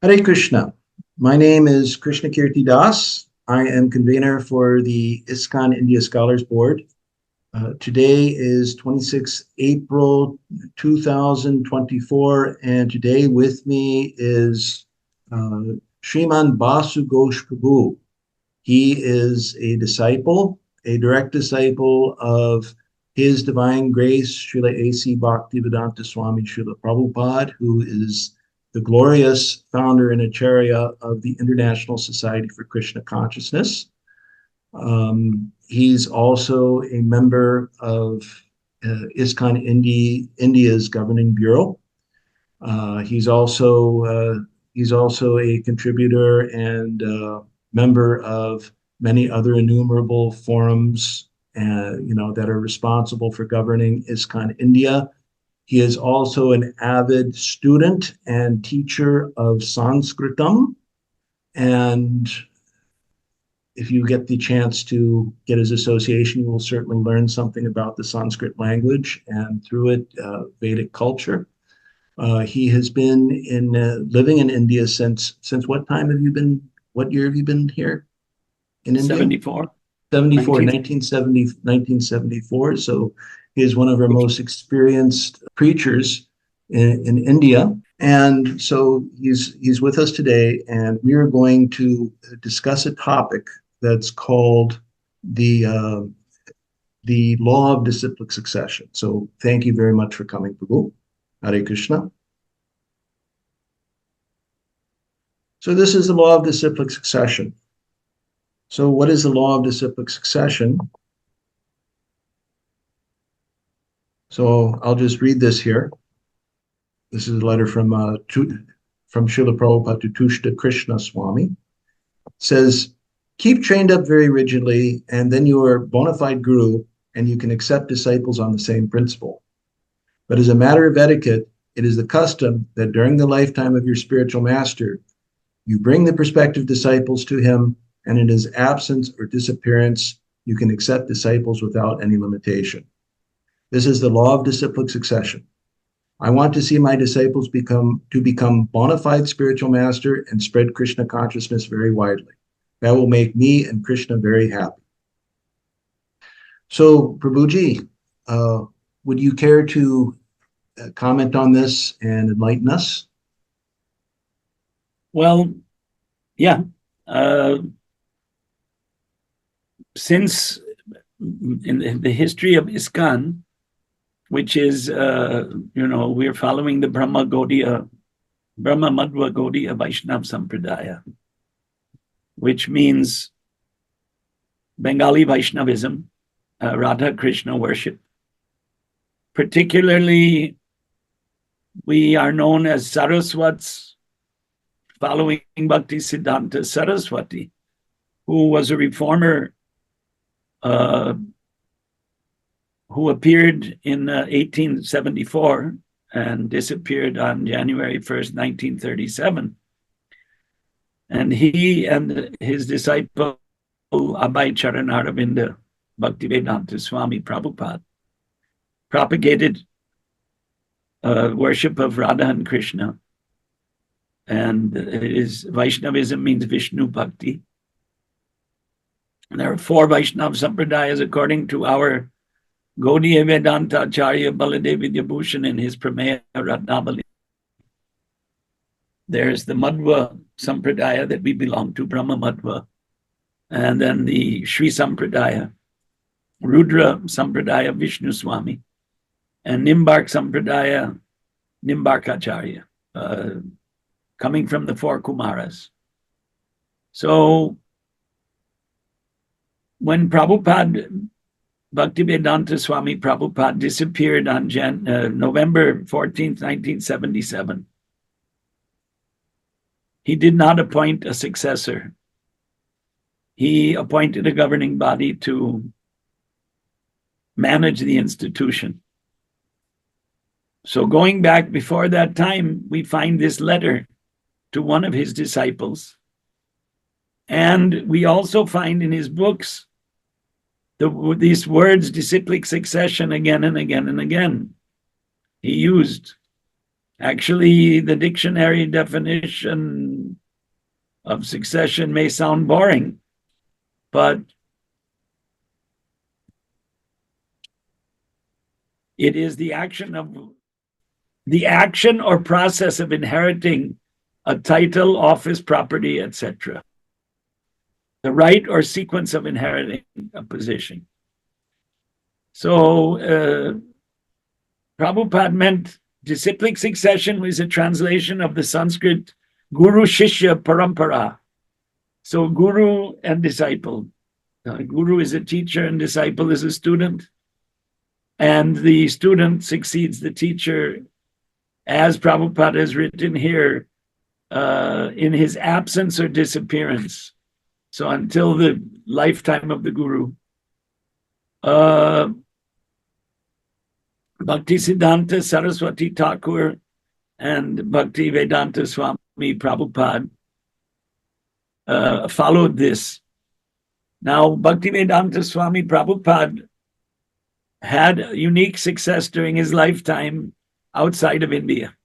Hare Krishna. My name is Krishna Kirti Das. I am convener for the ISKCON India Scholars Board. Today is 26 April 2024, and today with me is Sriman Basu Ghosh Prabhu. He is a disciple, a direct disciple of His Divine Grace, Srila A.C. Bhaktivedanta Swami Srila Prabhupada, who is the glorious founder and acharya of the International Society for Krishna Consciousness. He's also a member of ISKCON India's governing bureau. He's also a contributor and member of many other innumerable forums, that are responsible for governing ISKCON India. He is also an avid student and teacher of Sanskritam, and if you get the chance to get his association, you will certainly learn something about the Sanskrit language and through it, Vedic culture. He has been living in India since what time have you been? What year have you been here in India? 74. 74, 1970, 1974. So he is one of our most experienced preachers in India. And so he's with us today, and we are going to discuss a topic that's called the law of disciplic succession. So thank you very much for coming, Prabhu. Hare Krishna. So this is the law of disciplic succession. So what is the law of disciplic succession? So I'll just read this here. This is a letter from Srila Prabhupada to Tushta Krishna Swami. It says, keep trained up very rigidly, and then you are a bona fide guru, and you can accept disciples on the same principle. But as a matter of etiquette, it is the custom that during the lifetime of your spiritual master, you bring the prospective disciples to him, and in his absence or disappearance, you can accept disciples without any limitation. This is the law of disciplic succession. I want to see my disciples become bona fide spiritual master and spread Krishna consciousness very widely. That will make me and Krishna very happy. So, Prabhuji, would you care to comment on this and enlighten us? Well, yeah. Since in the history of ISKCON, which is, we're following the Brahma Madhva Gaudiya Vaishnava Sampradaya, which means Bengali Vaishnavism, Radha Krishna worship. Particularly, we are known as Saraswats, following Bhakti Siddhanta Saraswati, who was a reformer who appeared in 1874 and disappeared on January 1st, 1937. And he and his disciple, Abhay Charanaravinda Bhaktivedanta Swami Prabhupada, propagated worship of Radha and Krishna. And Vaishnavism means Vishnu Bhakti. And there are 4 Vaishnava Sampradayas according to our Gaudiya Vedanta Acharya Baladev Vidyabhushan in his Prameya Ratnavali. There's the Madhva Sampradaya that we belong to, Brahma Madhva, and then the Sri Sampradaya, Rudra Sampradaya Vishnu Swami, and Nimbark Sampradaya Nimbarkacharya, coming from the 4 Kumaras. So when Bhaktivedanta Swami Prabhupada disappeared on November 14th, 1977, he did not appoint a successor. He appointed a governing body to manage the institution. So going back before that time, we find this letter to one of his disciples. And we also find in his books these words, disciplic succession, again and again and again. He used Actually, the dictionary definition of succession may sound boring, but it is the action or process of inheriting a title, office, property, etc. The right or sequence of inheriting a position. So Prabhupada meant disciplic succession was a translation of the Sanskrit Guru Shishya Parampara. So guru and disciple. Guru is a teacher and disciple is a student. And the student succeeds the teacher, as Prabhupada has written here, in his absence or disappearance. So until the lifetime of the guru. Bhaktisiddhanta Saraswati Thakur and Bhakti Vedanta Swami Prabhupada followed this. Now, Bhakti Vedanta Swami Prabhupada had a unique success during his lifetime outside of India.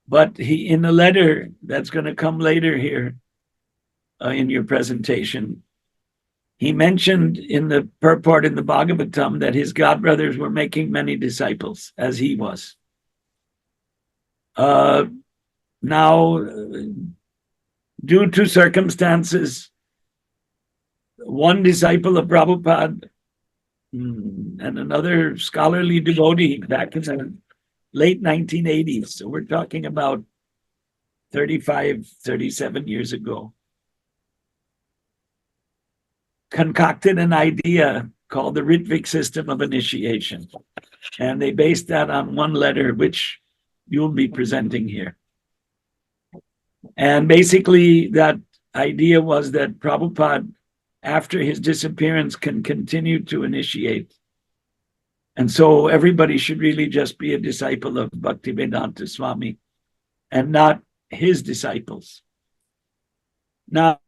But he, in a letter that's going to come later here in your presentation, he mentioned in the purport in the Bhagavatam that his godbrothers were making many disciples, as he was. Now, due to circumstances, one disciple of Prabhupada and another scholarly devotee back in the late 1980s, so we're talking about 35, 37 years ago, concocted an idea called the ritvik system of initiation. And they based that on one letter, which you'll be presenting here. And basically that idea was that Prabhupada, after his disappearance, can continue to initiate. And so everybody should really just be a disciple of Bhaktivedanta Swami and not his disciples. Now,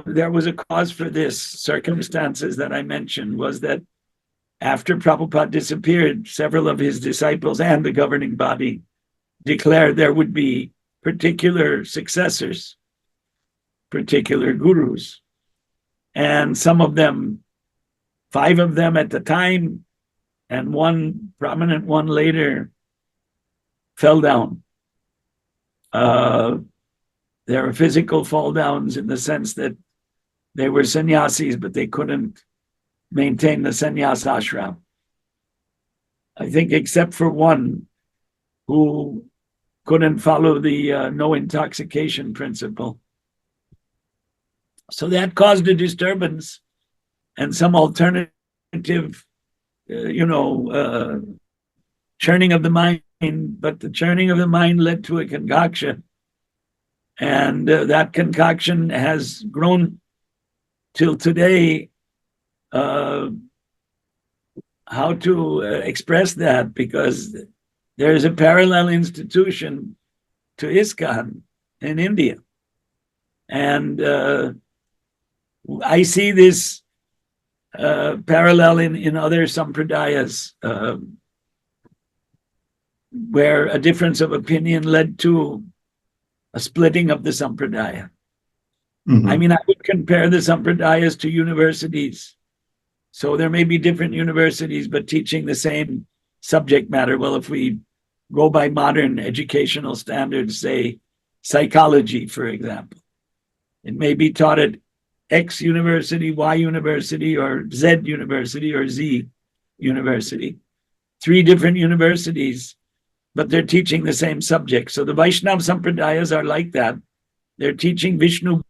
there was a cause for this. Circumstances that I mentioned was that after Prabhupada disappeared, several of his disciples and the governing body declared there would be particular successors, particular gurus. And some of them, 5 of them at the time, and one prominent one later, fell down. There were physical fall downs in the sense that they were sannyasis, but they couldn't maintain the sannyas ashram. I think except for one who couldn't follow the no intoxication principle. So that caused a disturbance and some alternative, churning of the mind, but the churning of the mind led to a concoction. And that concoction has grown till today. How to express that? Because there is a parallel institution to ISKCON in India. And I see this parallel in other sampradayas where a difference of opinion led to a splitting of the sampradaya. Mm-hmm. I mean, I would compare the sampradayas to universities. So there may be different universities, but teaching the same subject matter. Well, if we go by modern educational standards, say psychology, for example, it may be taught at X university, Y university, or Z university, or Z university. 3 different universities, but they're teaching the same subject. So the Vaishnava Sampradayas are like that. They're teaching Vishnu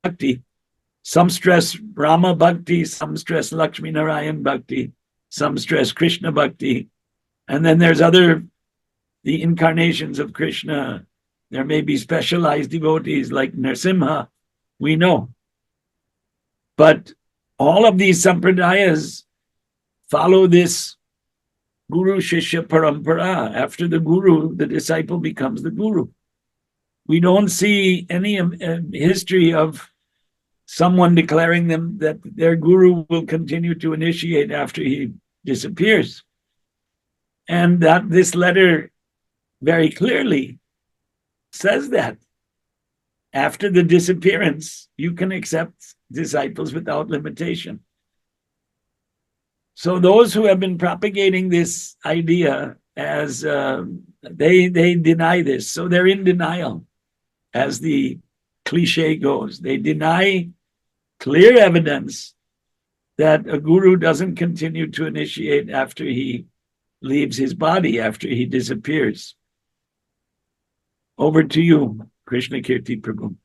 Bhakti. Some stress Rama Bhakti, some stress Lakshmi Narayan Bhakti, some stress Krishna Bhakti. And then there's the incarnations of Krishna. There may be specialized devotees like Nrsimha, we know. But all of these sampradayas follow this Guru Shishya Parampara. After the Guru, the disciple becomes the Guru. We don't see any history of someone declaring them that their Guru will continue to initiate after he disappears. And that this letter very clearly says that after the disappearance, you can accept disciples without limitation. So those who have been propagating this idea as they deny this, so they're in denial, as the cliche goes. They deny clear evidence that a guru doesn't continue to initiate after he leaves his body, after he disappears. Over to you, Krishna Kirti Prabhu.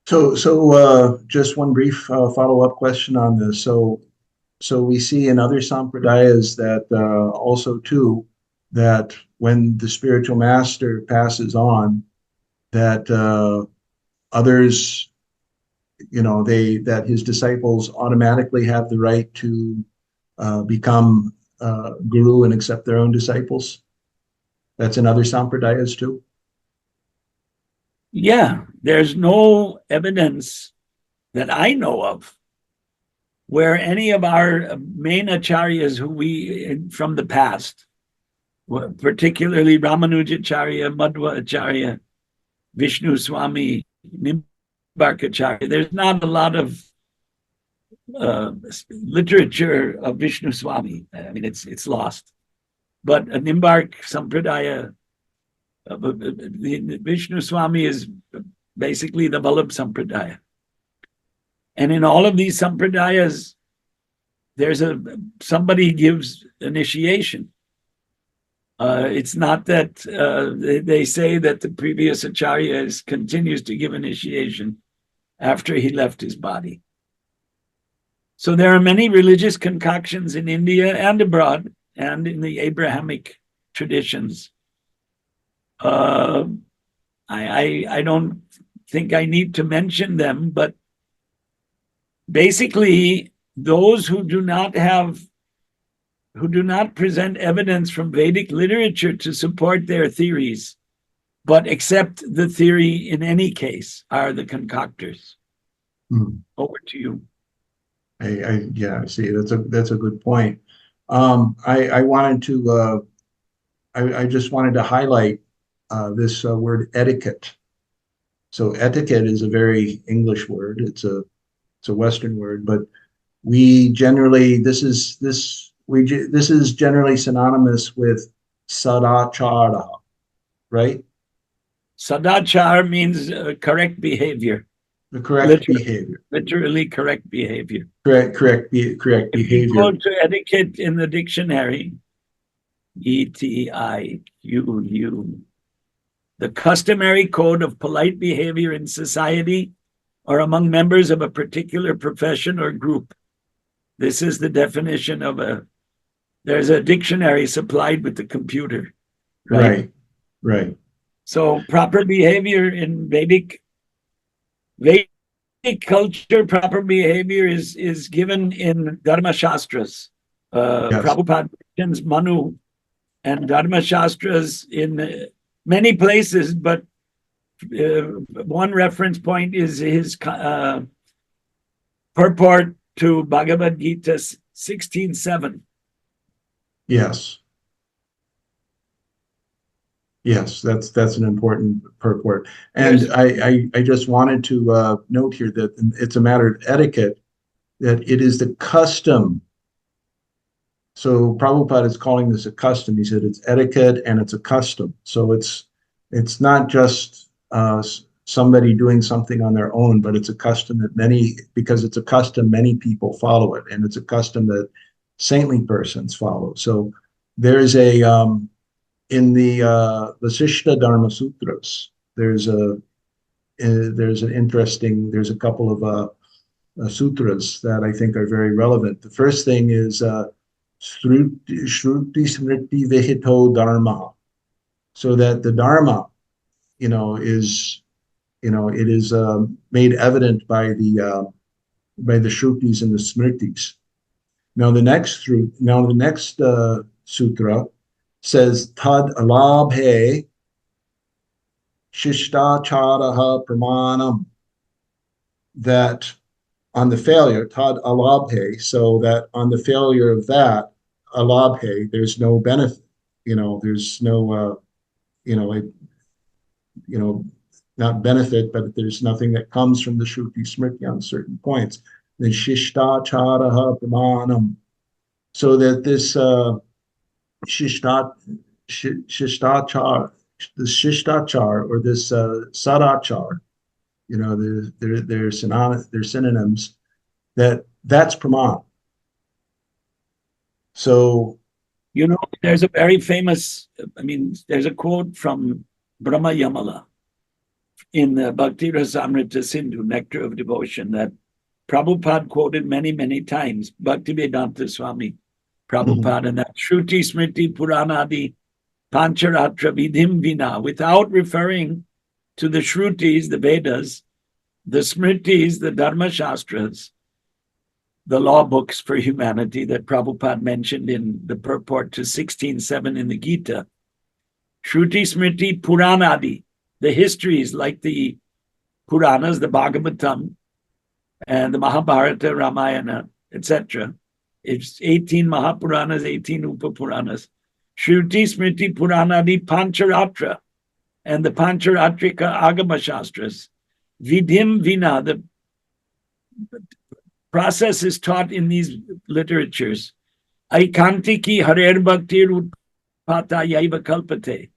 So just one brief follow-up question on this. So we see in other sampradayas that also too, that when the spiritual master passes on, that others, that his disciples automatically have the right to become guru and accept their own disciples. That's in other sampradayas too. Yeah, there's no evidence that I know of where any of our main acharyas who we from the past, particularly Ramanujacharya, Madhva Acharya, Vishnu Swami, Nimbarkacharya, there's not a lot of literature of Vishnu Swami. I mean, it's lost. But a Nimbark Sampradaya, the Vishnu Swami is basically the Vallabh Sampradaya. And in all of these sampradayas, there's somebody gives initiation. It's not that they say that the previous acharya continues to give initiation after he left his body. So there are many religious concoctions in India and abroad and in the Abrahamic traditions. I don't think I need to mention them, but basically, those who do not present evidence from Vedic literature to support their theories, but accept the theory in any case, are the concoctors. Over to you. I see. That's a good point. I wanted to I just wanted to highlight this word etiquette. So etiquette is a very English word. It's a Western word, but we generally this is generally synonymous with sadachara, right? Sadachar means correct behavior. The correct behavior. Literally correct behavior. Correct behavior. If you go to etiquette in the dictionary, ETIQU, the customary code of polite behavior in society or among members of a particular profession or group. This is the definition of there's a dictionary supplied with the computer. Right. So proper behavior in Vedic culture, proper behavior is given in Dharma Shastras. Yes. Prabhupada mentions Manu and Dharma Shastras in many places, but one reference point is his purport to Bhagavad Gita 16:7. Yes, that's an important purport. And I just wanted to note here that it's a matter of etiquette, that it is the custom. So Prabhupada is calling this a custom. He said it's etiquette and it's a custom. So it's not just somebody doing something on their own, but it's a custom that many people follow it, and it's a custom that saintly persons follow. So there's in the Vasishtha Dharma Sutras, there's a couple of sutras that I think are very relevant. The first thing is Shruti Smriti Vihito Dharma, so that the Dharma, is made evident by the Shrutis and the Smritis. Now the next sutra says Tad alabhe Shishtacharaha Pramanam, that on the failure, Tad alabhe, so that on the failure of that, alabhe, there's no benefit. there's no, you know, not benefit, but there's nothing that comes from the Shruti Smriti on certain points. The Shishtacharaha Pramanam. So that this Shishtachar, the Shishtachar or this Sadachar, they're synonyms, that's Praman. So, there's a very famous, there's a quote from Brahma Yamala in the Bhakti Rasamrita Sindhu, Nectar of Devotion, that Prabhupada quoted many, many times, Bhaktivedanta Swami Prabhupada, and that Shruti Smriti Puranadi Pancharatra Vidhim Vina, without referring to the Shrutis, the Vedas, the Smritis, the Dharma Shastras, the law books for humanity that Prabhupada mentioned in the purport to 16.7 in the Gita. Shruti Smriti Puranadi, the histories like the Puranas, the Bhagavatam, and the Mahabharata, Ramayana, etc. It's 18 Mahapuranas, 18 Upapuranas. Shruti Smriti Puranadi Pancharatra, and the Pancharatrika Agama Shastras. Vidhim Vina, the process is taught in these literatures. Aikantiki Harer Bhaktir Utpata Yaiva Kalpate.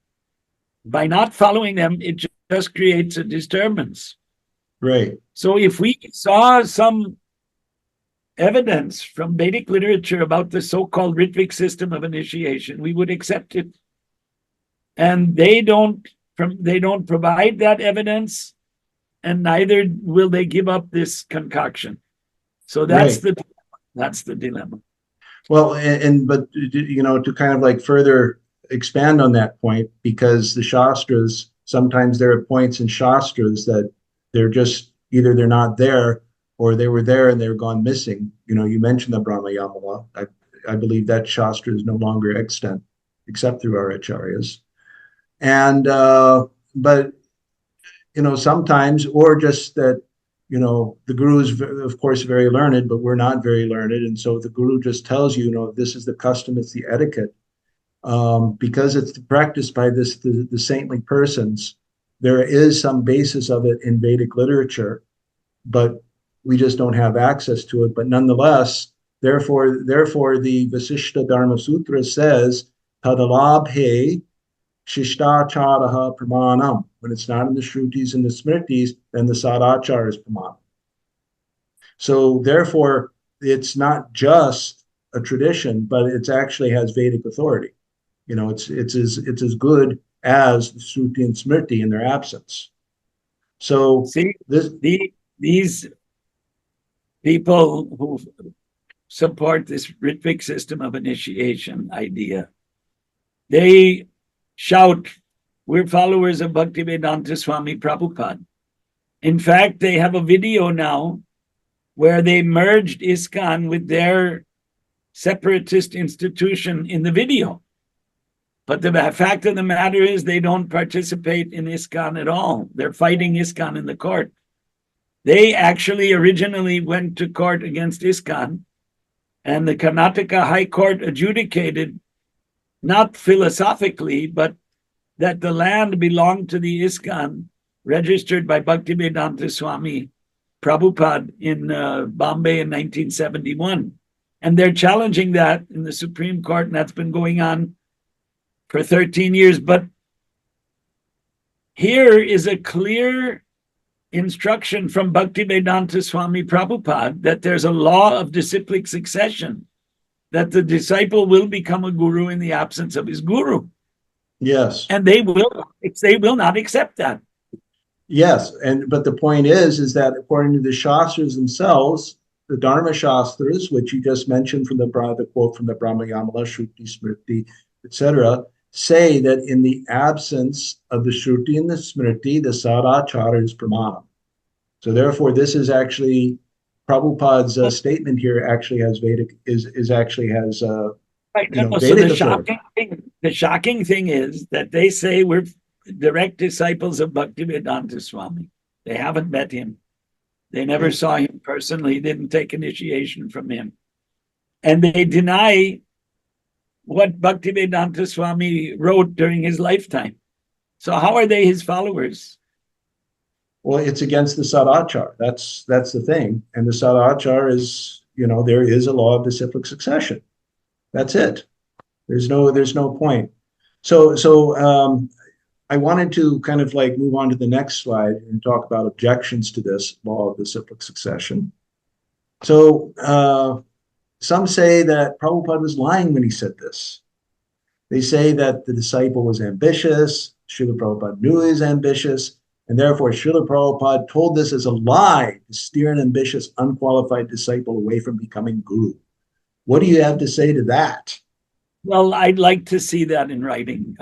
By not following them, it just creates a disturbance. right. So if we saw some evidence from Vedic literature about the so-called ritvik system of initiation, we would accept it. And they don't provide that evidence, and neither will they give up this concoction. So that's Right. the dilemma. Well, but to kind of like further expand on that point, because the Shastras, sometimes there are points in Shastras that they're just either they're not there or they were there and they're gone missing. You mentioned the Brahma Yamala. I believe that Shastra is no longer extant except through our acharyas. And but sometimes, or just that the guru is of course very learned, but we're not very learned, and so the guru just tells you, this is the custom, it's the etiquette, because it's practiced by the saintly persons. There is some basis of it in Vedic literature, but we just don't have access to it. But nonetheless, therefore the Vasishta Dharma Sutra says tadalabhe Shishtacharaha Pramanam. When it's not in the Shrutis and the Smritis, then the Sadachara is Pramanam. So therefore, it's not just a tradition, but it actually has Vedic authority. It's as good as the Shruti and Smriti in their absence. So see, these people who support this ritvik system of initiation idea, they shout, we're followers of Bhaktivedanta Swami Prabhupada. In fact, they have a video now where they merged ISKCON with their separatist institution in the video. But the fact of the matter is they don't participate in ISKCON at all. They're fighting ISKCON in the court. They actually originally went to court against ISKCON, and the Karnataka High Court adjudicated, not philosophically, but that the land belonged to the ISKCON, registered by Bhaktivedanta Swami Prabhupada in Bombay in 1971. And they're challenging that in the Supreme Court, and that's been going on for 13 years. But here is a clear instruction from Bhaktivedanta Swami Prabhupada that there's a law of disciplic succession, that the disciple will become a guru in the absence of his guru. Yes. And they will not accept that. Yes, but the point is that according to the Shastras themselves, the Dharma Shastras, which you just mentioned from the quote from the Brahma Yamala, Shruti, Smriti, etc., say that in the absence of the Shruti and the Smriti, the Sadachara is Pramanam. So therefore, this is actually Prabhupada's statement here actually has Vedic has right. So the shocking thing is that they say we're direct disciples of Bhaktivedanta Swami. They haven't met him. They never saw him personally, didn't take initiation from him. And they deny what Bhaktivedanta Swami wrote during his lifetime. So how are they his followers? Well, it's against the Sadachar. That's the thing. And the Sadachar is, there is a law of disciplic succession. That's it. There's no point. So I wanted to kind of like move on to the next slide and talk about objections to this law of disciplic succession. So some say that Prabhupada was lying when he said this. They say that the disciple was ambitious. Srila Prabhupada knew he was ambitious, and therefore Srila Prabhupada told this as a lie to steer an ambitious, unqualified disciple away from becoming guru. What do you have to say to that? Well, I'd like to see that in writing.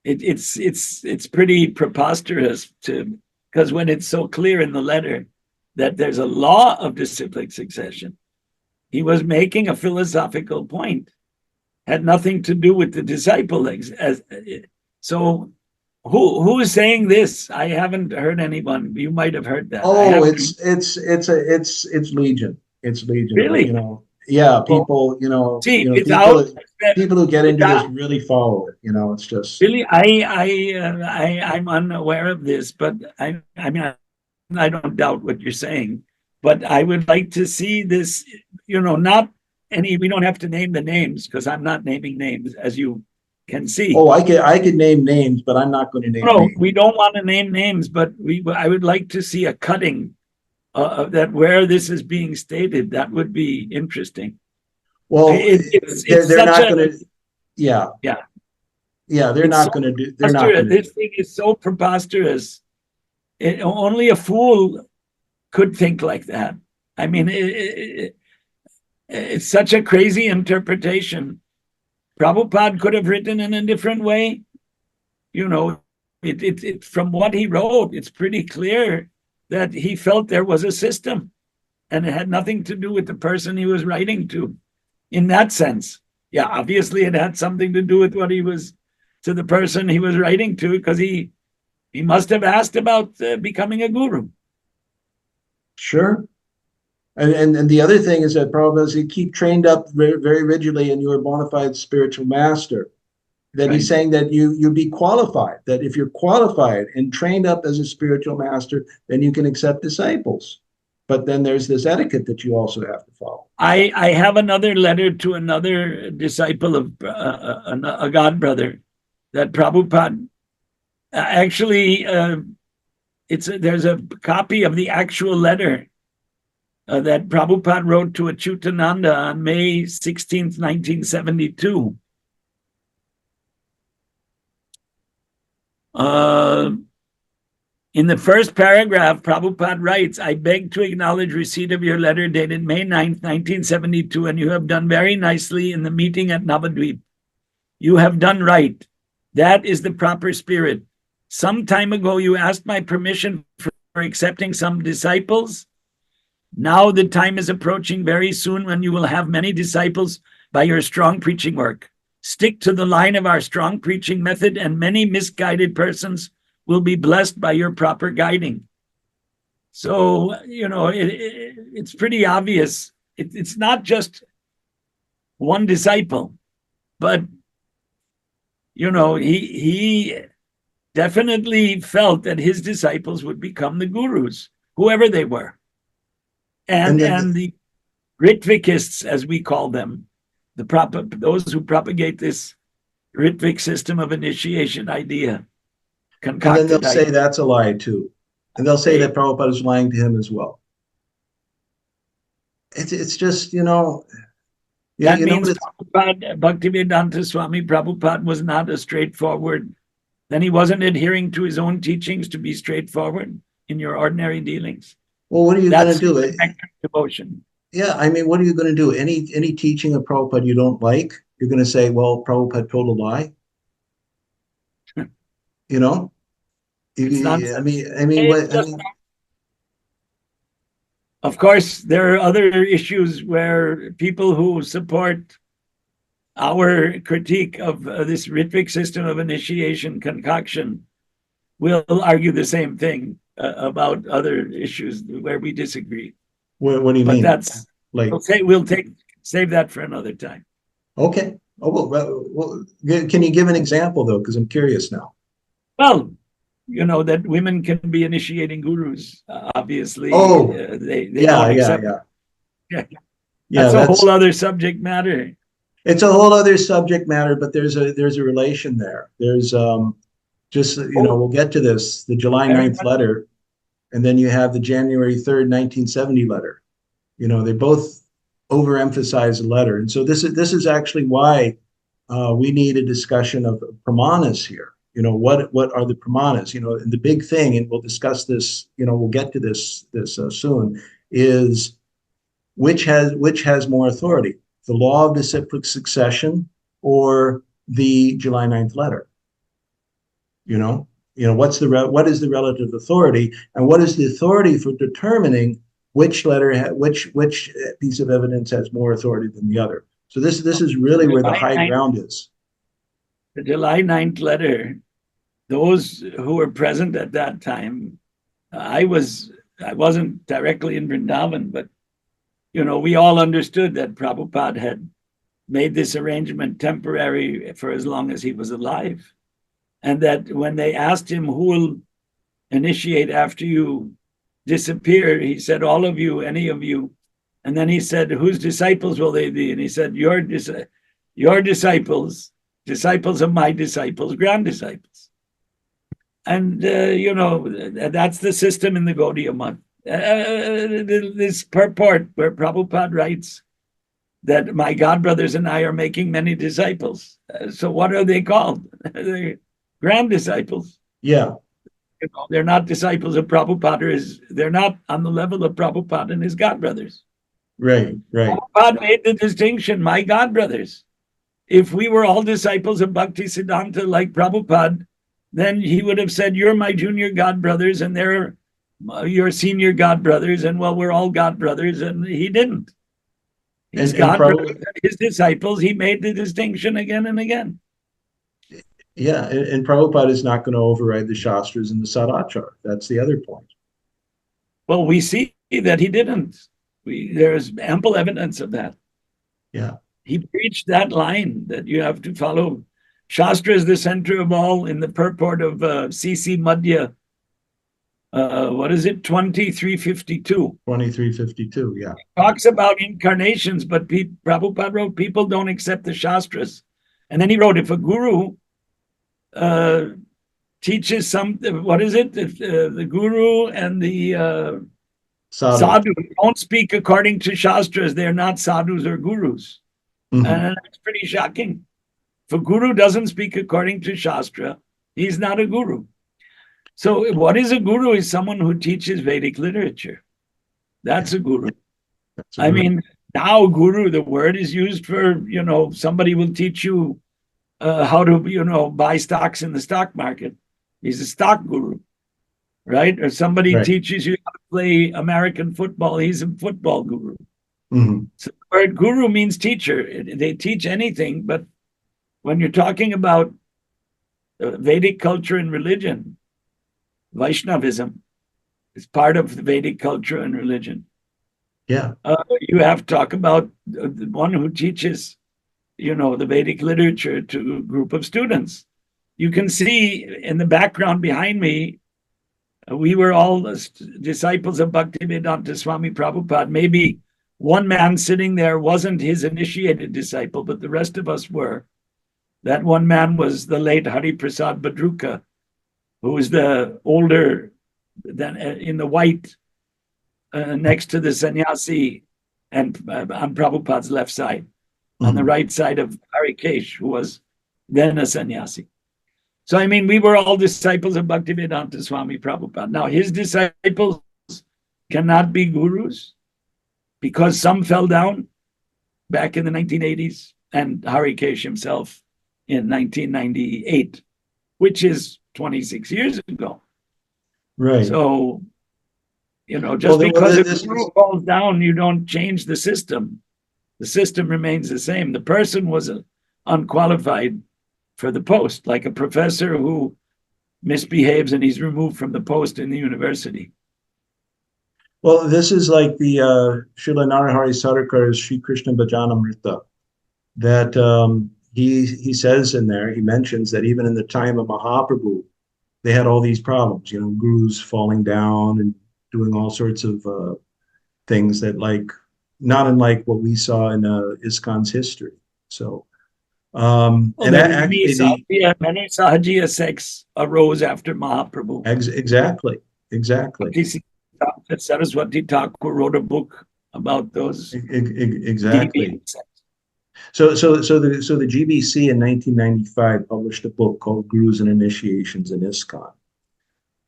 It's pretty preposterous because when it's so clear in the letter that there's a law of disciplic succession, he was making a philosophical point, had nothing to do with the disciple. So who is saying this? I haven't heard anyone. You might have heard that. Oh, it's Legion. It's Legion. Really? Yeah, people, people who get into this really follow it. It's just really. I'm unaware of this, but I mean, I don't doubt what you're saying, but I would like to see this. Not any. We don't have to name the names because I'm not naming names, as you can see. Oh, I could name names, but I'm not going to name names. We don't want to name names, but I would like to see a cutting. That where this is being stated, that would be interesting. Well, they're not going to. Yeah. They're not going to do. They're not. This thing is so preposterous. Only a fool could think like that. I mean, it's such a crazy interpretation. Prabhupada could have written in a different way. From what he wrote, it's pretty clear that he felt there was a system and it had nothing to do with the person he was writing to in that sense. Yeah, obviously it had something to do with what he was to the person he was writing to, because he must have asked about becoming a guru. Sure. And the other thing is that Prabhupada said, keep trained up very, very rigidly and you're a bona fide spiritual master. That he's saying that you be qualified, that if you're qualified and trained up as a spiritual master, then you can accept disciples. But then there's this etiquette that you also have to follow. I have another letter to another disciple of a god brother that Prabhupada actually, there's a copy of the actual letter that Prabhupada wrote to Achyutananda on May 16th, 1972. In the first paragraph, Prabhupada writes, I beg to acknowledge receipt of your letter dated May 9th, 1972, and you have done very nicely in the meeting at Navadvip. You have done right. That is the proper spirit. Some time ago, you asked my permission for accepting some disciples. Now the time is approaching very soon when you will have many disciples by your strong preaching work. Stick to the line of our strong preaching method, and many misguided persons will be blessed by your proper guiding. So, it's pretty obvious. It's not just one disciple, but, he definitely felt that his disciples would become the gurus, whoever they were. And the ritvikists, as we call them, those who propagate this ritvik system of initiation idea. And then they'll say that's a lie too. And they'll say that Prabhupada is lying to him as well. It's just, That means Bhaktivedanta Swami Prabhupada was not a straightforward, then he wasn't adhering to his own teachings to be straightforward in your ordinary dealings. Well, what are you going to do? Devotion. Yeah, I mean, what are you going to do? Any teaching of Prabhupada you don't like, you're going to say, well, Prabhupada told a lie? Of course, there are other issues where people who support our critique of this ritvik system of initiation concoction will argue the same thing about other issues where we disagree. What do you mean? But that's we'll save that for another time. Okay. Oh, can you give an example though? Because I'm curious now. Well, that women can be initiating gurus. Obviously, Oh, they yeah, don't yeah, accept. yeah. Yeah, Yeah, that's a whole other subject matter. it's a whole other subject matter, but there's a relation there. There's just, Oh, we'll get to this, the July very 9th much. letter, and then you have the January 3rd, 1970 letter. They both overemphasize the letter. And so this is actually why we need a discussion of pramanas here. What are the pramanas? And the big thing, and we'll discuss this, we'll get to this soon, is which has more authority, the law of disciplic succession or the July 9th letter? What is the relative authority, and what is the authority for determining which which piece of evidence has more authority than the other? So this is really where the July high 9th, ground is. the July 9th letter, those who were present at that time, I wasn't directly in Vrindavan, but we all understood that Prabhupada had made this arrangement temporary for as long as he was alive. And that when they asked him who will initiate after you disappear, he said, all of you, any of you. And then he said, whose disciples will they be? And he said, your disciples, disciples of my disciples, grand disciples. And, that's the system in the Gaudiya Math. This purport where Prabhupada writes that my godbrothers and I are making many disciples. So what are they called? They're grand disciples. Yeah. They're not disciples of Prabhupada. They're not on the level of Prabhupada and his godbrothers. Right. Prabhupada made the distinction, my godbrothers. If we were all disciples of Bhakti Siddhanta like Prabhupada, then he would have said, you're my junior godbrothers and they're your senior godbrothers, and well, we're all godbrothers, and he didn't. His godbrothers, his disciples, he made the distinction again and again. Yeah, and Prabhupada is not going to override the shastras and the sadachar. That's the other point. Well, we see that he didn't. There's ample evidence of that. Yeah. He preached that line that you have to follow. Shastra is the center of all in the purport of C.C. Madhya. What is it? 2352. 2352, yeah. He talks about incarnations, but Prabhupada wrote, people don't accept the shastras. And then he wrote, if a guru teaches something, what is it? If the guru and the sadhu don't speak according to shastras, they're not sadhus or gurus. Mm-hmm. And it's pretty shocking. If a guru doesn't speak according to shastra, he's not a guru. So what is a guru? Is someone who teaches Vedic literature. That's a guru. I mean, now guru, the word is used for, somebody will teach you how to, buy stocks in the stock market. He's a stock guru, right? Or somebody teaches you how to play American football. He's a football guru. Mm-hmm. So the word guru means teacher. They teach anything, but when you're talking about Vedic culture and religion, Vaishnavism is part of the Vedic culture and religion. Yeah. You have to talk about the one who teaches, the Vedic literature to a group of students. You can see in the background behind me, we were all disciples of Bhaktivedanta Swami Prabhupada. Maybe one man sitting there wasn't his initiated disciple, but the rest of us were. That one man was the late Hari Prasad Badruka, who was the older than in the white next to the sannyasi and on Prabhupada's left side, on the right side of Harikesh, who was then a sannyasi. So, I mean, we were all disciples of Bhaktivedanta Swami Prabhupada. Now, his disciples cannot be gurus because some fell down back in the 1980s and Harikesh himself in 1998, which is 26 years ago. Right. So, just because a guru falls down, you don't change the system. The system remains the same. The person was unqualified for the post, like a professor who misbehaves and he's removed from the post in the university. Well, this is like the Srila Narahari Sarakar's Sri Krishna Bhajanamrita. that he says in there, he mentions that even in the time of Mahaprabhu, they had all these problems, gurus falling down and doing all sorts of things that not unlike what we saw in ISKCON's history. So, Well, there were many Sahajiya sects arose after Mahaprabhu. Exactly. Saraswati Thakur wrote a book about those. Exactly. So the GBC in 1995 published a book called Gurus and Initiations in ISKCON.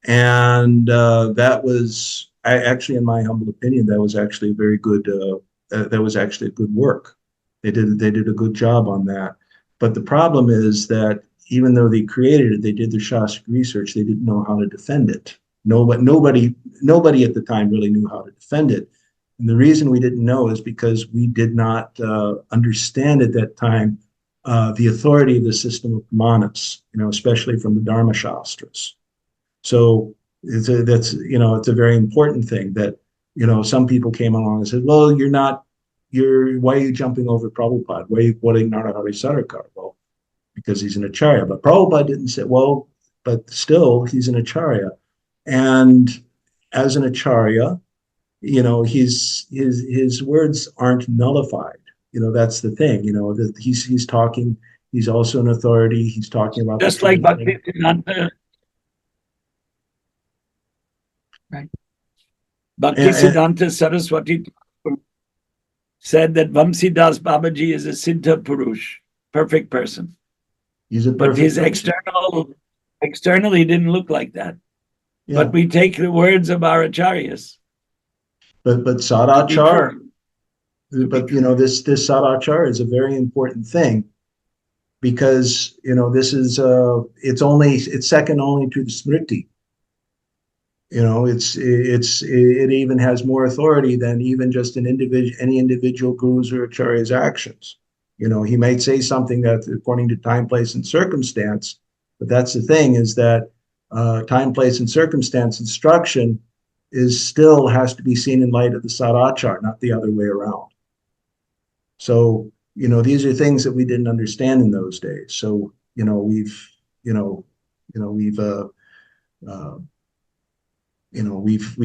And that was, actually, in my humble opinion, that was actually a very good, that was actually a good work. They did a good job on that. But the problem is that even though they created it, they did their shastra research, they didn't know how to defend it. Nobody at the time really knew how to defend it. And the reason we didn't know is because we did not understand at that time the authority of the system of Brahmanas, especially from the Dharma Shastras. So it's a very important thing that, some people came along and said, well, why are you jumping over Prabhupada? Why are you quoting Narahari Sarakar? Well, because he's an acharya. But Prabhupada didn't say, well, but still he's an acharya. And as an acharya, his words aren't nullified. That's the thing, that he's talking, he's also an authority, he's talking about just like Bhaktisiddhanta. Right. Bhaktisiddhanta Saraswati said that Vamsidas Babaji is a Siddha Purush, perfect person. He's a perfect but his person. externally didn't look like that. Yeah. But we take the words of our acharyas. But sadachar, this sadachar is a very important thing, because this is it's second only to the smriti. It even has more authority than even just any individual guru's or acharya's actions. He might say something that according to time, place, and circumstance, but that's the thing, is that time, place, and circumstance instruction still has to be seen in light of the sadachar, not the other way around. So, these are things that we didn't understand in those days. So, we've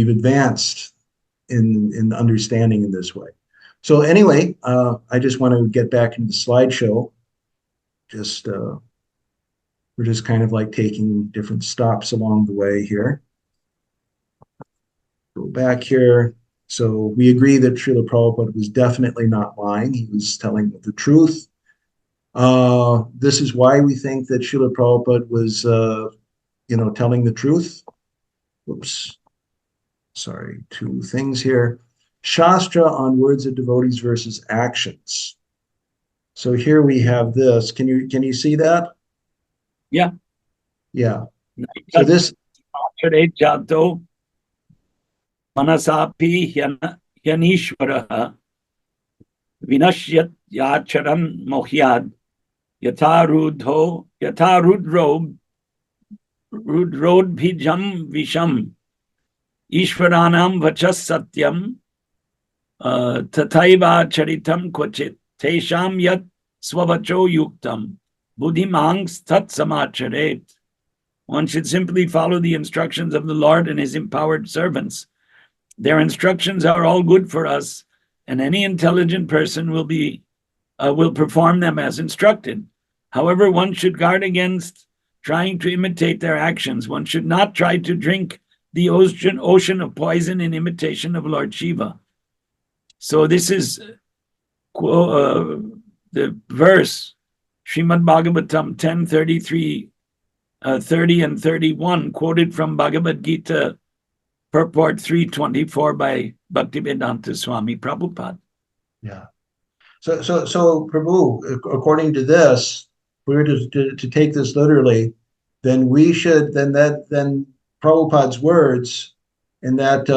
advanced in understanding in this way. So anyway, I just want to get back into the slideshow. We're just kind of like taking different stops along the way here. Go back here. So we agree that Srila Prabhupada was definitely not lying. He was telling the truth. This is why we think that Srila Prabhupada was, telling the truth. Whoops. Sorry, two things here. Shastra on words of devotees versus actions. So here we have this. Can you see that? Yeah. Yeah. So this Manasapi Hyanishvaraha Vinashyat Yacharan Mohyad Yatarudro Rudrodbhijam Visham Ishvaranam Vachas Satyam Tathaiva Charitam Kvachit Tesham Yat Swavacho Yuktam Buddhimangs Tat Samacharet. One should simply follow the instructions of the Lord and his empowered servants. Their instructions are all good for us, and any intelligent person will perform them as instructed. However, one should guard against trying to imitate their actions. One should not try to drink the ocean of poison in imitation of Lord Shiva. So this is the verse, Srimad Bhagavatam 10:33, 30 and 31, quoted from Bhagavad Gita, purport 324 by Bhaktivedanta Swami Prabhupada. Yeah. So Prabhu, according to this, if we were to take this literally, then we should then Prabhupada's words in that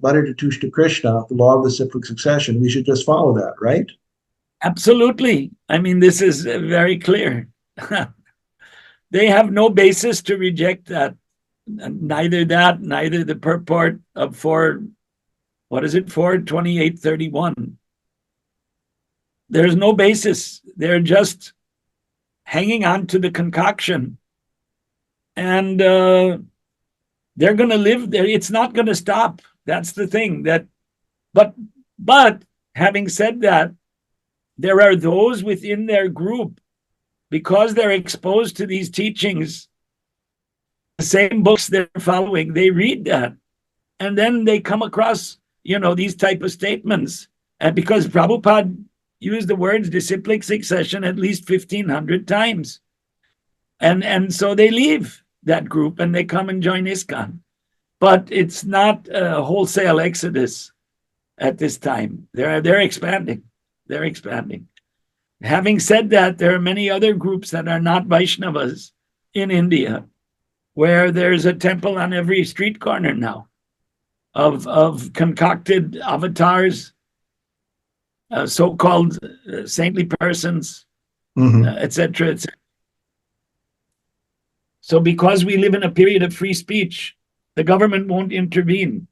letter to Tushta Krishna, the law of reciprocal succession, we should just follow that, right? Absolutely. I mean, this is very clear. They have no basis to reject that. Neither the purport of 428:31. there's no basis. They're just hanging on to the concoction, and they're going to live there. It's not going to stop. That's the thing. But having said that, there are those within their group, because they're exposed to these teachings, the same books they're following, they read that, and then they come across, these type of statements. And because Prabhupada used the words disciplic succession at least 1,500 times, and so they leave that group and they come and join ISKCON. But it's not a wholesale exodus at this time. They're expanding. They're expanding. Having said that, there are many other groups that are not Vaishnavas in India, where there's a temple on every street corner now of concocted avatars, so-called saintly persons, etc., etc. So because we live in a period of free speech, the government won't intervene.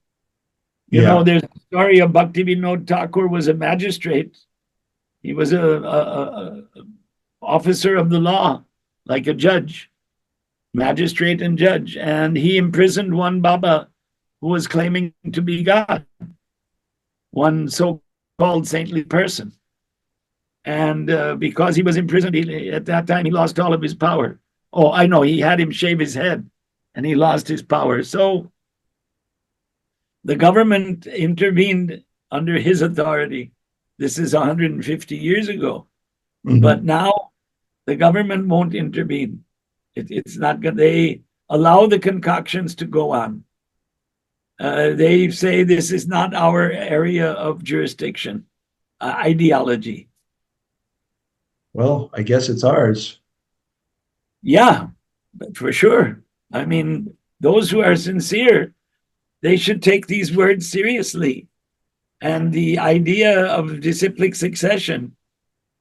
There's a story of Bhaktivinoda Thakur was a magistrate. He was a officer of the law, like a judge, magistrate and judge. And he imprisoned one Baba who was claiming to be God, one so-called saintly person. And because he was imprisoned, at that time, he lost all of his power. Oh, I know, he had him shave his head and he lost his power. So the government intervened under his authority. This is 150 years ago. But now the government won't intervene. It's not good. They allow the concoctions to go on. They say this is not our area of jurisdiction, ideology. Well, I guess it's ours. Yeah, but for sure. I mean, those who are sincere, they should take these words seriously. And the idea of disciplic succession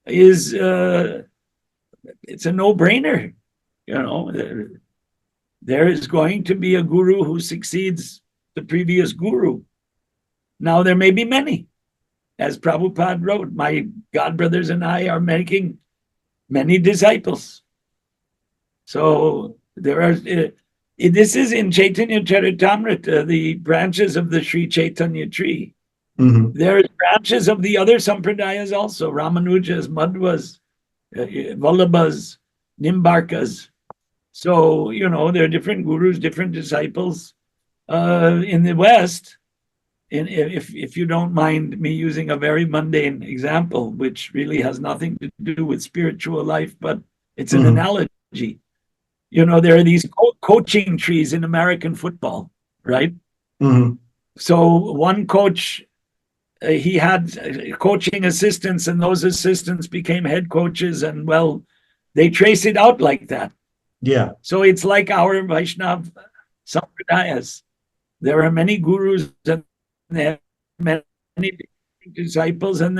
is, it's a no-brainer. There is going to be a guru who succeeds the previous guru. Now, there may be many. As Prabhupada wrote, my godbrothers and I are making many disciples. So there are, this is in Chaitanya Charitamrita, the branches of the Sri Chaitanya tree. There are branches of the other sampradayas also, Ramanujas, Madhvas, Vallabhas, Nimbarkas. So, there are different gurus, different disciples. In the West, if you don't mind me using a very mundane example, which really has nothing to do with spiritual life, but it's an analogy. There are these coaching trees in American football, right? So one coach, he had coaching assistants, and those assistants became head coaches, and well, they trace it out like that. Yeah. So it's like our Vaishnav sampradayas. There are many gurus and they have many disciples, and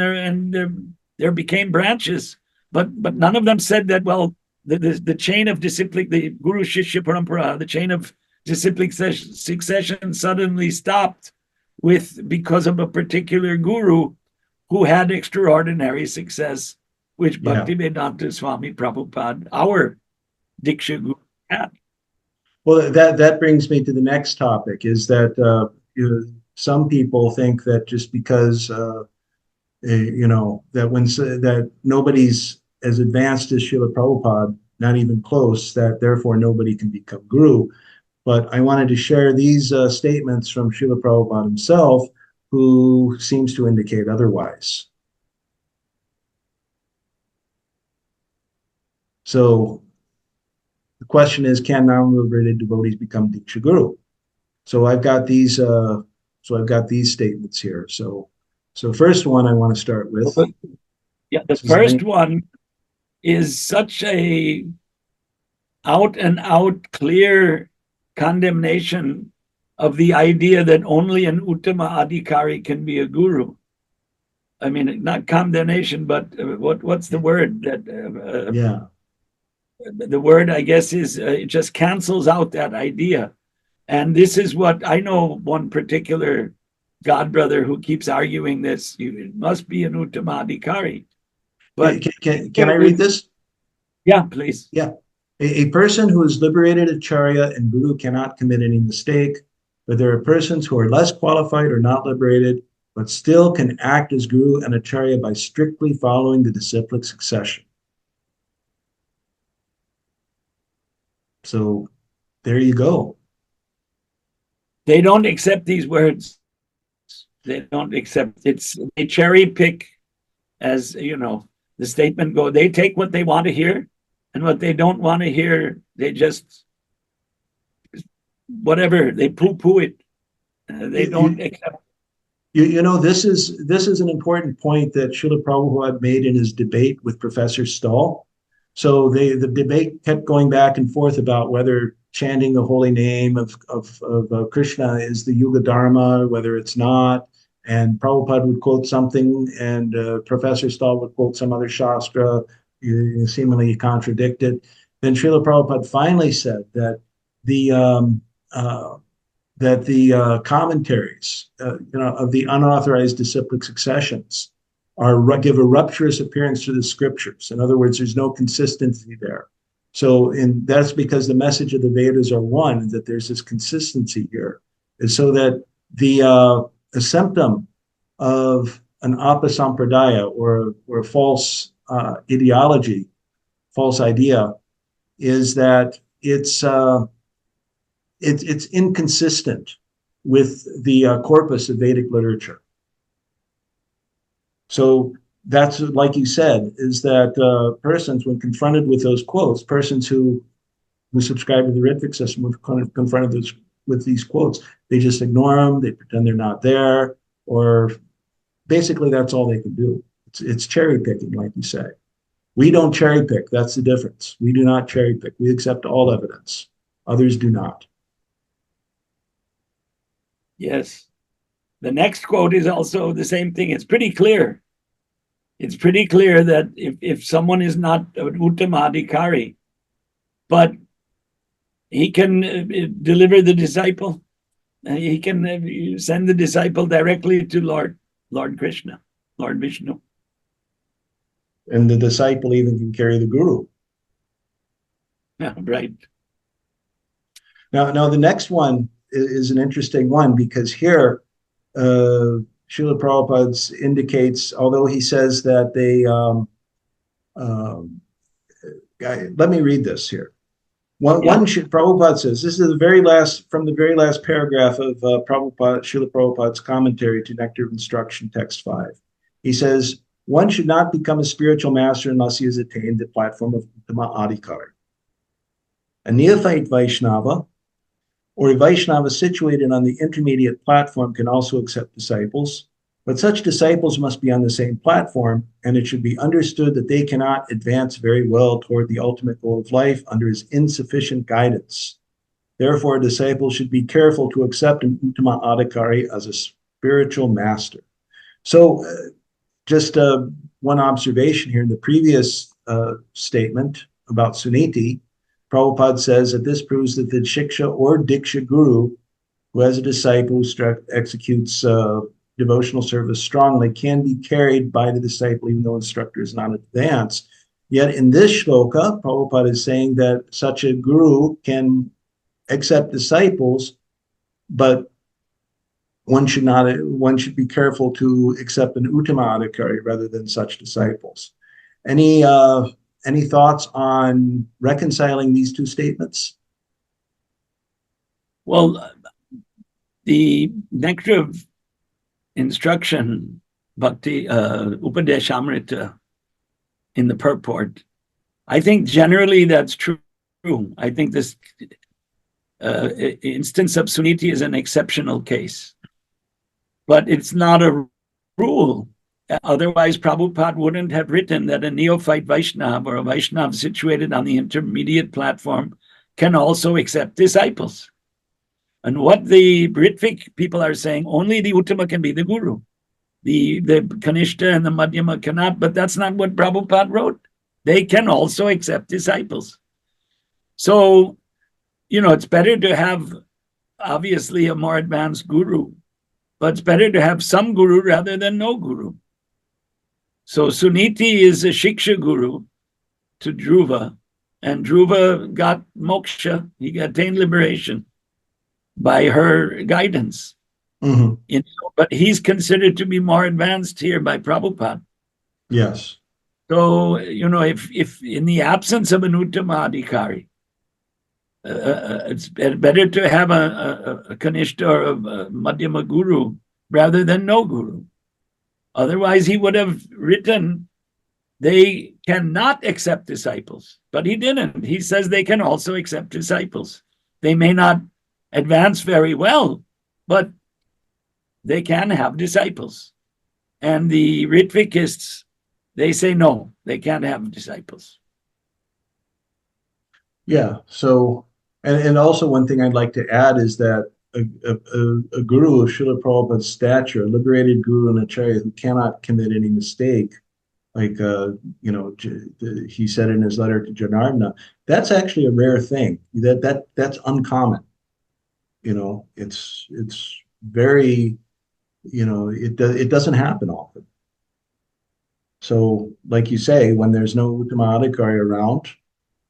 there became branches, but none of them said that. Well, the chain of disciplic, the Guru Shishya Parampara, the chain of disciplic succession suddenly stopped because of a particular guru who had extraordinary success, which Bhaktivedanta Swami Prabhupada, our Diksha Guru, had. Well, that brings me to the next topic, is that some people think that just because that nobody's as advanced as Srila Prabhupada, not even close, that therefore nobody can become guru. But I wanted to share these statements from Srila Prabhupada himself, who seems to indicate otherwise. So the question is, can non-liberated devotees become Diksha Guru? So I've got these statements here. So first one I want to start with. Yeah, the first one is such a out and out clear condemnation of the idea that only an Uttama Adhikari can be a guru. I mean, not condemnation, but what's the word? The word, I guess, is it just cancels out that idea. And this is what I know, one particular godbrother who keeps arguing this. It must be an Uttama Adhikari. But Can I read this? yeah, please. Yeah. A person who is liberated acharya and guru cannot commit any mistake, but there are persons who are less qualified or not liberated, but still can act as guru and acharya by strictly following the disciplic succession. So there you go. They don't accept these words. They don't accept it's they cherry pick, as you know, the statement go. They take what they want to hear, and what they don't want to hear, they just whatever, they poo-poo it. They don't accept. You know, this is an important point that Srila Prabhupada made in his debate with Professor Stahl. So the debate kept going back and forth about whether chanting the holy name of Krishna is the Yuga Dharma, whether it's not. And Prabhupada would quote something, and Professor Stahl would quote some other shastra, seemingly contradicted. Then Srila Prabhupada finally said that the commentaries, of the unauthorized disciplic successions give a rupturous appearance to the scriptures. In other words, there's no consistency there. So, that's because the message of the Vedas are one, that there's this consistency here, and so that a symptom of an apasampradaya or a false ideology, false idea, is that it's inconsistent with the corpus of Vedic literature. So that's, like you said, is that persons, when confronted with those quotes, persons who subscribe to the ritvik system, when confronted with these quotes, they just ignore them, they pretend they're not there, or basically that's all they can do. It's cherry picking, like you say. We don't cherry pick. That's the difference. We do not cherry pick. We accept all evidence. Others do not. Yes. The next quote is also the same thing. It's pretty clear. It's pretty clear that if someone is not an uttamadhikari, but he can deliver the disciple, he can send the disciple directly to Lord Krishna, Lord Vishnu. And the disciple even can carry the guru. Yeah, right. Now the next one is an interesting one, because here Srila Prabhupada indicates, although he says that they, let me read this here. Prabhupada says, this is the very last paragraph of Srila Prabhupada's commentary to Nectar of Instruction, text 5. He says, one should not become a spiritual master unless he has attained the platform of Uttama Adhikari. A neophyte Vaishnava, or a Vaishnava situated on the intermediate platform, can also accept disciples, but such disciples must be on the same platform, and it should be understood that they cannot advance very well toward the ultimate goal of life under his insufficient guidance. Therefore, a disciple should be careful to accept an Uttama Adhikari as a spiritual master. So, just one observation here. In the previous statement about Suniti, Prabhupada says that this proves that the Shiksha or Diksha Guru, who has a disciple who executes devotional service strongly, can be carried by the disciple even though instructor is not advanced. Yet in this shloka, Prabhupada is saying that such a guru can accept disciples, but one should be careful to accept an Uttama Adhikari rather than such disciples. Any thoughts on reconciling these two statements? Well, the Nectar of Instruction, Bhakti, Upadeshamrita, in the purport, I think generally that's true. I think this instance of Suniti is an exceptional case, but it's not a rule. Otherwise, Prabhupada wouldn't have written that a neophyte Vaishnava or a Vaishnava situated on the intermediate platform can also accept disciples. And what the ritvik people are saying, only the Uttama can be the guru. The Kanishta and the Madhyama cannot, but that's not what Prabhupada wrote. They can also accept disciples. So, it's better to have, obviously, a more advanced guru, but it's better to have some guru rather than no guru. So Suniti is a Shiksha guru to Dhruva, and Dhruva got moksha, he attained liberation by her guidance. Mhm. But he's considered to be more advanced here by Prabhupada. Yes. So, if in the absence of an Uttama Adhikari, it's better to have a Kanishta or a Madhyama guru rather than no guru. Otherwise, he would have written, they cannot accept disciples. But he didn't. He says they can also accept disciples. They may not advance very well, but they can have disciples. And the Ritvikists, they say no, they can't have disciples. Yeah. So, and also one thing I'd like to add is that a guru of Srila Prabhupada's stature, a liberated guru and acharya who cannot commit any mistake, like he said in his letter to Janardana, that's actually a rare thing. That's uncommon. It's very, it doesn't happen often. So, like you say, when there's no Uttama Adhikari around,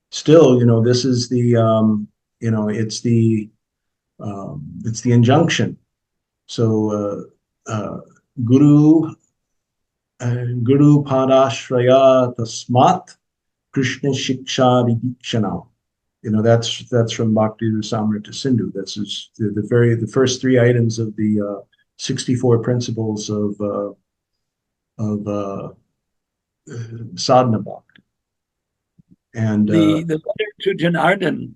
still, this is the, it's the injunction. So, Guru Padashraya Tasmat Krishna Shiksha Dikshana. That's from Bhakti Rasamrita Sindhu. That's the first three items of the 64 principles of sadhana bhakti. And the letter to Janardana,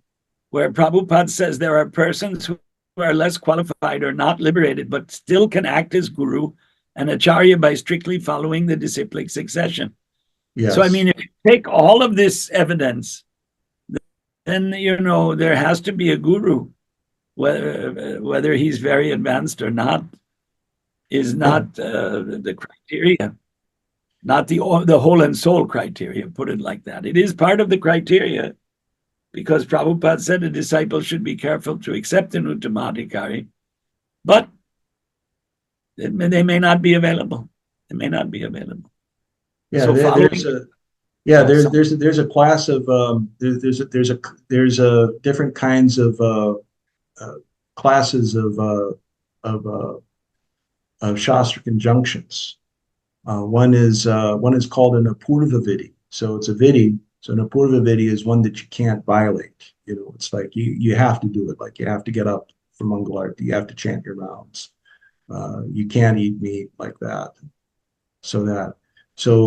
where Prabhupada says there are persons who are less qualified or not liberated, but still can act as guru and acharya by strictly following the disciplic succession. yes. So, if you take all of this evidence, then, there has to be a guru, whether he's very advanced or not, is not the criteria, not the whole and soul criteria, put it like that. It is part of the criteria, because Prabhupada said a disciple should be careful to accept an Uttama Adhikari, but they may not be available. They may not be available. Yeah, So there's a class of there's a different kinds of classes of shastra conjunctions. One is called an apurva vidi. So it's a vidi. So an apurva vidi is one that you can't violate. It's like you have to do it. Like you have to get up for Mangalarti. You have to chant your rounds. You can't eat meat like that. So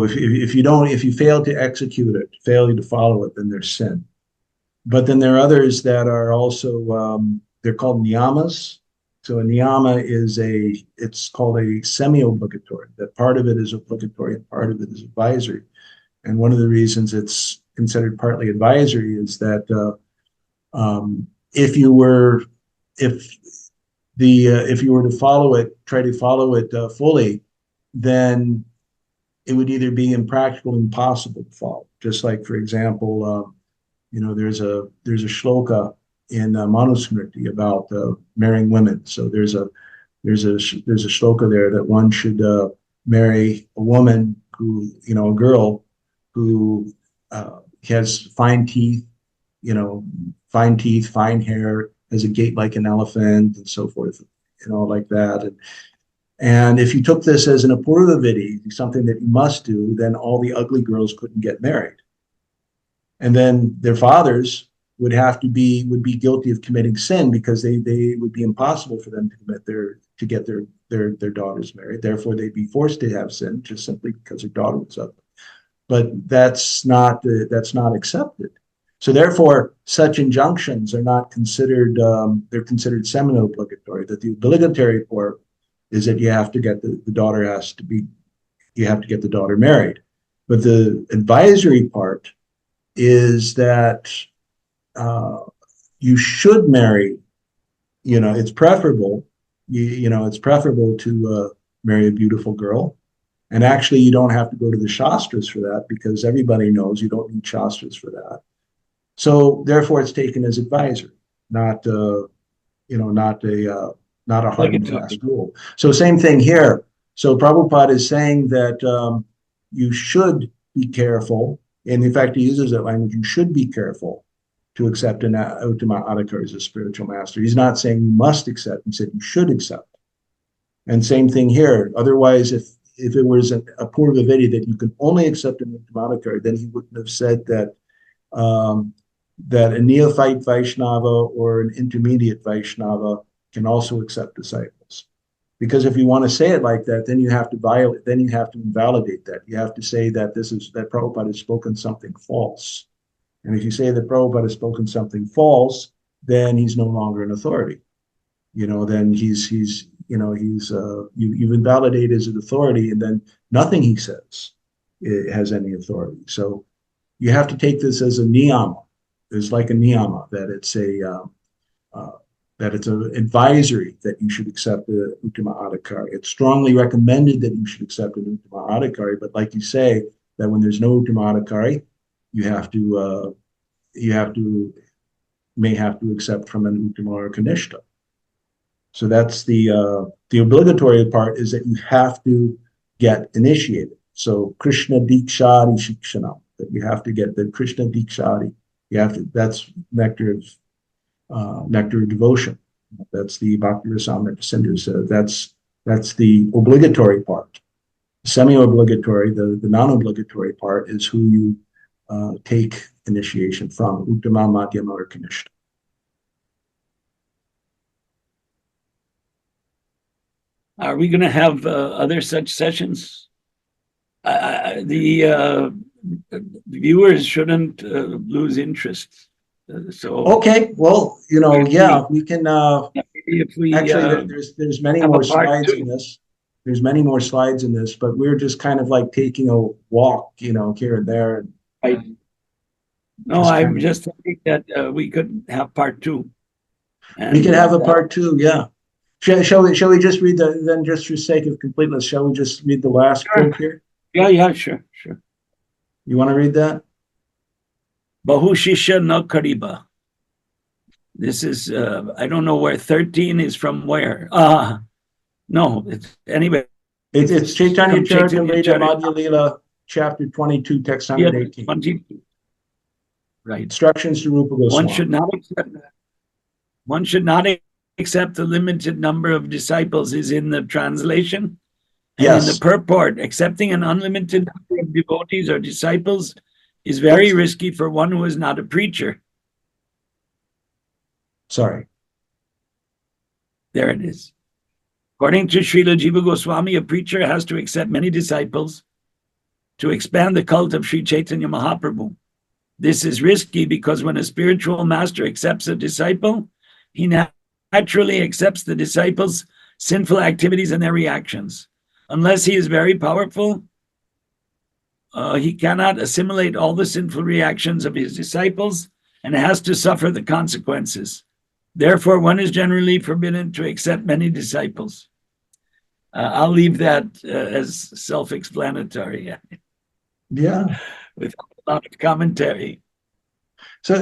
if you fail to execute it, fail to follow it, then there's sin. But then there are others that are also they're called niyamas. So a niyama it's called a semi-obligatory. That part of it is obligatory and part of it is advisory. And one of the reasons it's considered partly advisory is that if you were to try to follow it fully, then it would either be impractical or impossible to follow. Just like, for example, there's a shloka in Manusmriti about marrying women. So there's a shloka there that one should marry a woman who, a girl who has fine teeth, fine hair, has a gait like an elephant, and so forth, like that. And if you took this as an apurva vidi, something that you must do, then all the ugly girls couldn't get married. And then their fathers would be guilty of committing sin, because they would be impossible for them to get their daughters married. Therefore, they'd be forced to have sin just simply because their daughter was ugly. But that's not accepted. So therefore, such injunctions are not considered. They're considered semi-obligatory. That the obligatory part is that you have to get the daughter married. But the advisory part is that you should marry. It's preferable. It's preferable to marry a beautiful girl. And actually, you don't have to go to the shastras for that, because everybody knows you don't need shastras for that. So therefore, it's taken as advisory, not a hard and fast rule. So same thing here. So Prabhupada is saying that you should be careful. And in fact, he uses that language, you should be careful to accept an Uttama Adhikari as a spiritual master. He's not saying you must accept, he said you should accept. And same thing here. Otherwise, if it was a Purva Vedi that you can only accept an Uttama Adhikari, then he wouldn't have said that that a neophyte Vaishnava or an intermediate Vaishnava can also accept disciples. Because if you want to say it like that, then you have to violate, then you have to invalidate that. You have to say that that Prabhupada has spoken something false. And if you say that Prabhupada has spoken something false, then he's no longer an authority. Then you've invalidated his authority, and then nothing he says has any authority. So you have to take this as a niyama. It's like a niyama, that it's an advisory that you should accept the Uttama Adhikari. It's strongly recommended that you should accept an Uttama Adhikari, but like you say, that when there's no Uttama Adhikari, you may have to accept from an Uttama or Kanishta. So that's the obligatory part, is that you have to get initiated. So Krishna Dikshari Shikshanam, that you have to get the Krishna Dikshari. That's nectar of devotion. That's the Bhakti Rasamrita Sindhu. So that's the obligatory part. Semi-obligatory, the non-obligatory part, is who you take initiation from, Uttama, Madhyama, or Kanishta. Are we going to have other such sessions? The viewers shouldn't lose interest. So okay, well, yeah, we can. If we actually, there's many more slides in this. There's many more slides in this, but we're just kind of like taking a walk, here and there. No, I'm just thinking that we could have part 2. We could have a part 2, yeah. Shall we just read then just for sake of completeness, shall we just read the last quote here? Yeah, sure. You want to read that? Bahu Shishya na Kariba. This is, I don't know where 13 is from where. No, anyway. It's Chaitanya Charitamrita Madhya Lila, chapter 22, text 118. 22. Right. Instructions to Rupa Goswami. One should not accept the limited number of disciples is in the translation. And yes. In the purport, accepting an unlimited number of devotees or disciples is very risky for one who is not a preacher. Sorry. There it is. According to Srila Jiva Goswami, a preacher has to accept many disciples to expand the cult of Sri Chaitanya Mahaprabhu. This is risky because when a spiritual master accepts a disciple, he naturally accepts the disciples' sinful activities and their reactions. Unless he is very powerful, he cannot assimilate all the sinful reactions of his disciples and has to suffer the consequences. Therefore, one is generally forbidden to accept many disciples. I'll leave that as self-explanatory. Yeah. With a lot of commentary. So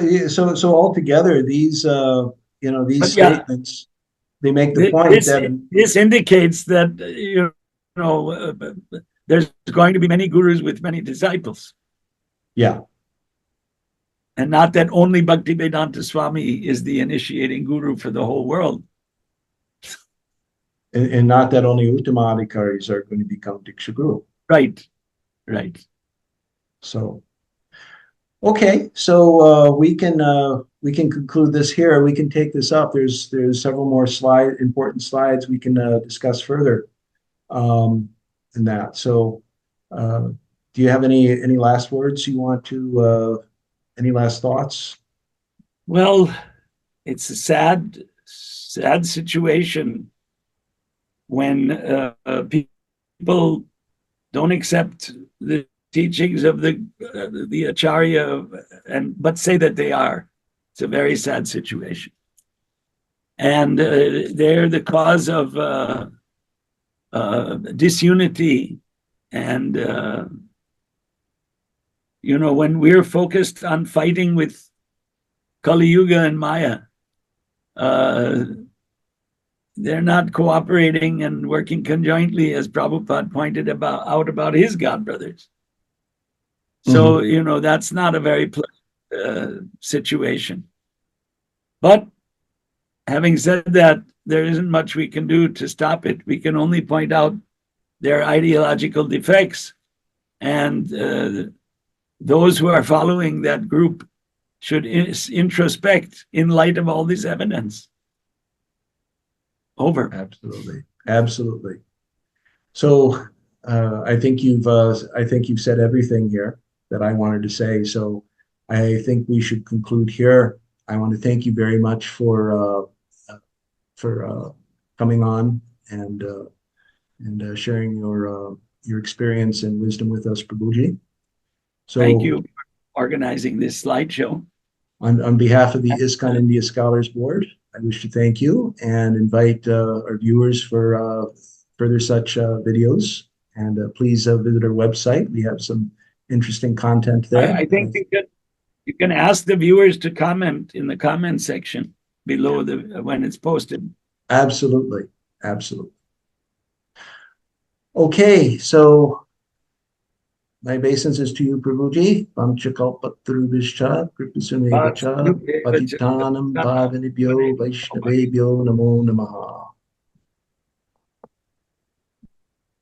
altogether, these statements, they make the point that this indicates that there's going to be many gurus with many disciples. Yeah. And not that only Bhaktivedanta Swami is the initiating guru for the whole world. And not that only Uttama Adhikaris are going to become Diksha Guru. Right. So, okay, so we can conclude this here. We can take this up. There's several more important slides we can discuss further in that. So, do you have any last words you want to? Any last thoughts? Well, it's a sad situation when people don't accept the teachings of the Acharya but say that they are. It's a very sad situation. And they're the cause of disunity. And, when we're focused on fighting with Kali Yuga and Maya, they're not cooperating and working conjointly, as Prabhupada pointed out about his godbrothers. So, that's not a very pleasant situation. But having said that, there isn't much we can do to stop it. We can only point out their ideological defects. And those who are following that group should introspect in light of all this evidence. Over. Absolutely. Absolutely. So I think you've said everything here that I wanted to say. So I think we should conclude here. I want to thank you very much for coming on and sharing your experience and wisdom with us, Prabhuji. So thank you for organizing this slideshow. On behalf of the ISKCON India Scholars Board, I wish to thank you and invite our viewers for further such videos. And please visit our website. We have some interesting content there. I think you can ask the viewers to comment in the comment section below when it's posted. Absolutely. Absolutely. Okay, so my obeisances to you, Prabhuji. Pamchakalpatrubhishcha, kripasunevaccha, patitanam pavanibhyo vaishnavebhyo namo namaha.